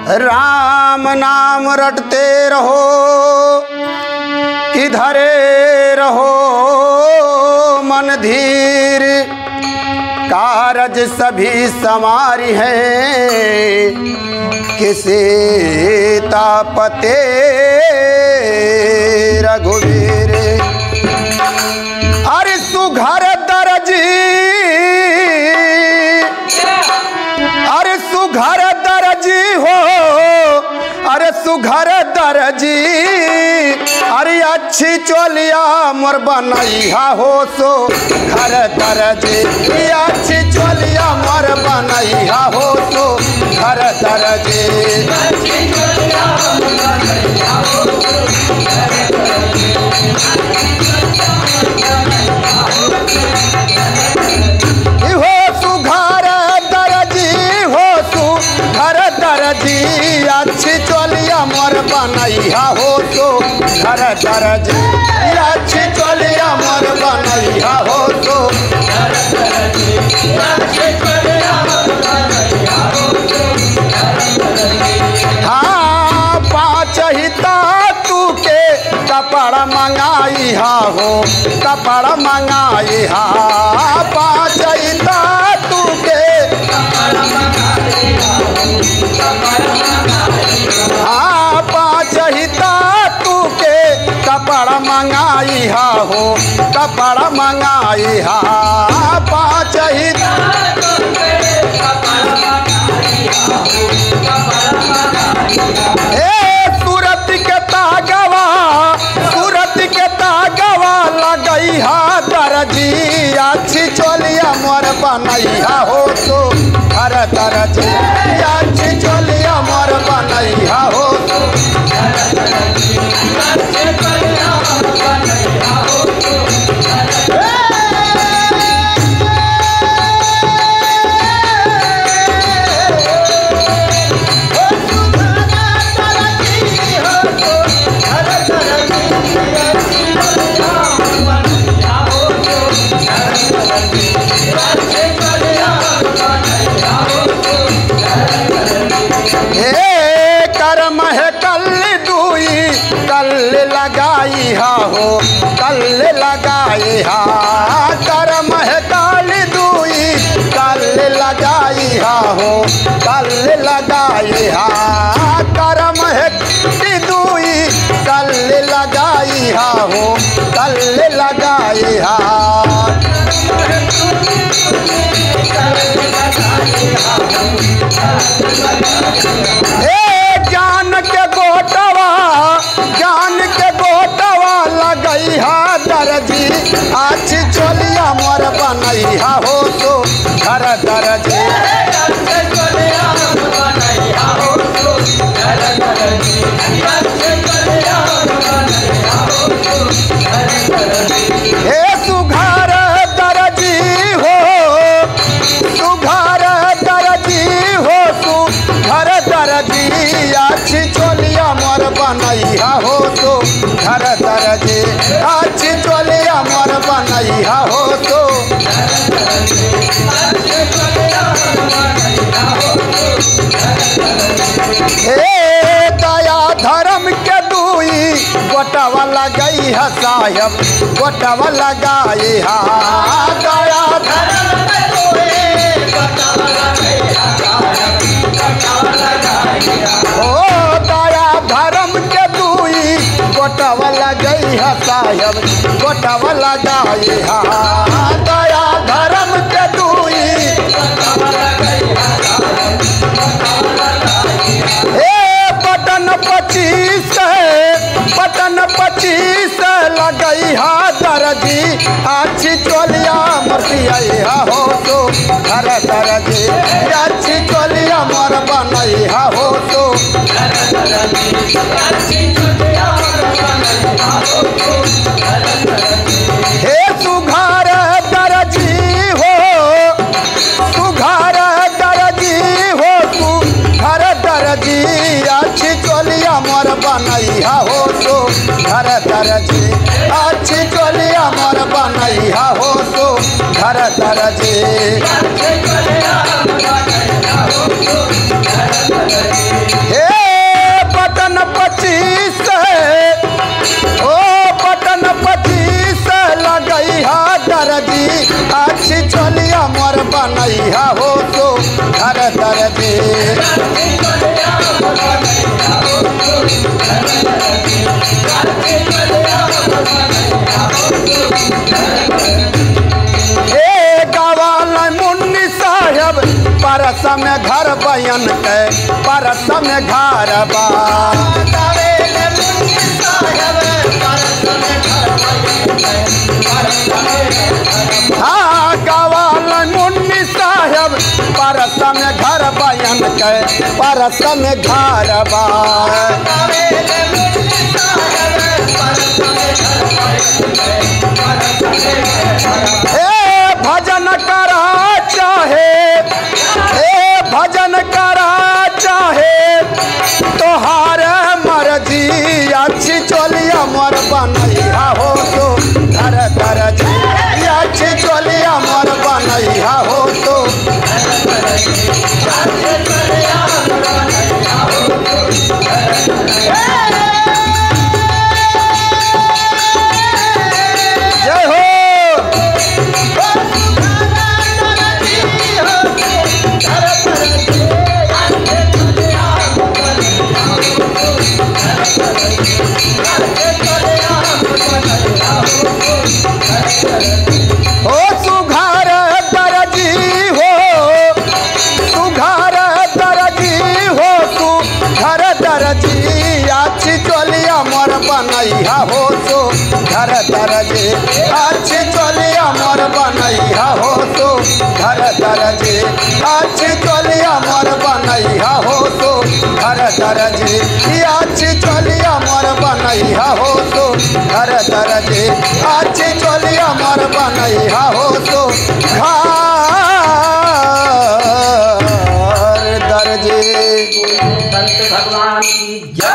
राम नाम रटते रहो किधरे रहो मन धीर, कारज सभी समारी है किसे तापते रघुवीर। अरे सुघर दरजी, अरे सुघर दरजी हो, अरे सुघर दरजी, अरे अच्छी चोलिया मोर बनैया हो सो घर दरजी, अच्छी चोलिया मोर बनैया हो सो घर दरजी। हो सुघर दरजी, हो सुघर दरजी, अच्छी चोलिया मोर बनैया हो सो घर दरजी, अच्छी चोलिया मोर बनैया हो सो घर दरजी, अच्छी चोलिया मोर बनैया हो सो घर दरजी। हाँ पाँच हिता तू के कपड़ा मंगाई हा हो, कपड़ा मंगाई हा, पाँच हिता तू के कपड़ा मंगाई हा, कपड़ा मंगाई हा, पाँच हिता तू के कपड़ा मंगाई हा हो, कपड़ा मंगाई हा, पाँच हिता तू के कपड़ा मंगाई हा, कपड़ा मंगाई हा। सूरत के तागवा, सूरत के तागवा लगई हा दरजी, अच्छी चोलिया मोर बनैया हो तो घर दरजी, अच्छी चोलिया मोर बनैया हो तो घर दरजी, अच्छी चोलिया मोर बनैया हो तो घर दरजी। लगाई हा हो कल लगाई हा, करम है काल दुई कल लगाई हा हो कल लगाई हा, करम है दुई कल लगाई हा हो कल लगाई हा। ज्ञान के गोटवा, ज्ञान के गोटवा लगई हा दरजी, अच्छी चोलिया मोर बनैया हो तो घर दरजी, अच्छी चोलिया मोर बनैया हो तो घर दरजी, अच्छी चोलिया मोर बनैया हो तो घर दरजी। हे सुघर दरजी हो, सुघर दरजी हो, सुघर दरजी, अच्छी चोलिया मोर बनैया हो तो घर दरजी, अच्छी चोलिया मोर बनैया हो तो घर दरजी, अच्छी चोलिया मोर बनैया हो तो घर दरजी। हे दया धर्म के दुई गोटवा लगई हा साहब, गोटवा लगाई हा, दया धर्म के दुई गोटवा लगई हा साहब, गोटवा लगाई हा, ओ दया धर्म के दुई गोटवा लगई हा साहब, गोटवा लगाई हा, दया धर्म के दुई गोटवा लगई हा साहब, गोटवा लगाई हा। हे बटन 25 बटन 25 लगई हा दरजी, अच्छी चोलिया मरसिया हो तो घर दरजी, अच्छी चोलिया मोर बनैया हो तो घर दरजी, अच्छी चोलिया मोर बनैया हो तो घर दरजी। हे सुघर दरजी हो, सुघर दरजी हो, सुघर दरजी, अच्छी चोलिया मोर बनैया हो तो घर दरजी, अच्छी चोलिया मोर बनैया हो तो घर दरजी। हे बटन 25 ओ बटन 25 लगई हा दर्जी अच्छी चोलिया मोर बनई हा हो तो घर दर्जी परस में घर बयन के परस में घर बा हाँ गवाल मुन्नी साहब परस में घर बयन के परस में घर बा भजन करा चाहे भजन करा चाहे तोहार मर्जी अच्छी चोलिया मोर बनैया हो तो घर दर्जी अच्छी चोलिया मोर बनैया हो तो जय हो सुघर दर्जी हो सुघर दर्जी हो तू घर दर्जी अच्छी चोलिया मोर बनैया हो तो घर दर्जी अच्छी चोलिया मोर बनैया हो तो घर दर्जी अच्छी चोलिया मोर बनैया हो तो घर दर्जी अच्छी चोलिया मोर बनैया हो तो घर दर्जी अच्छी चोलिया मोर बनैया हो तो घर दर्जी। संत भगवान की जय।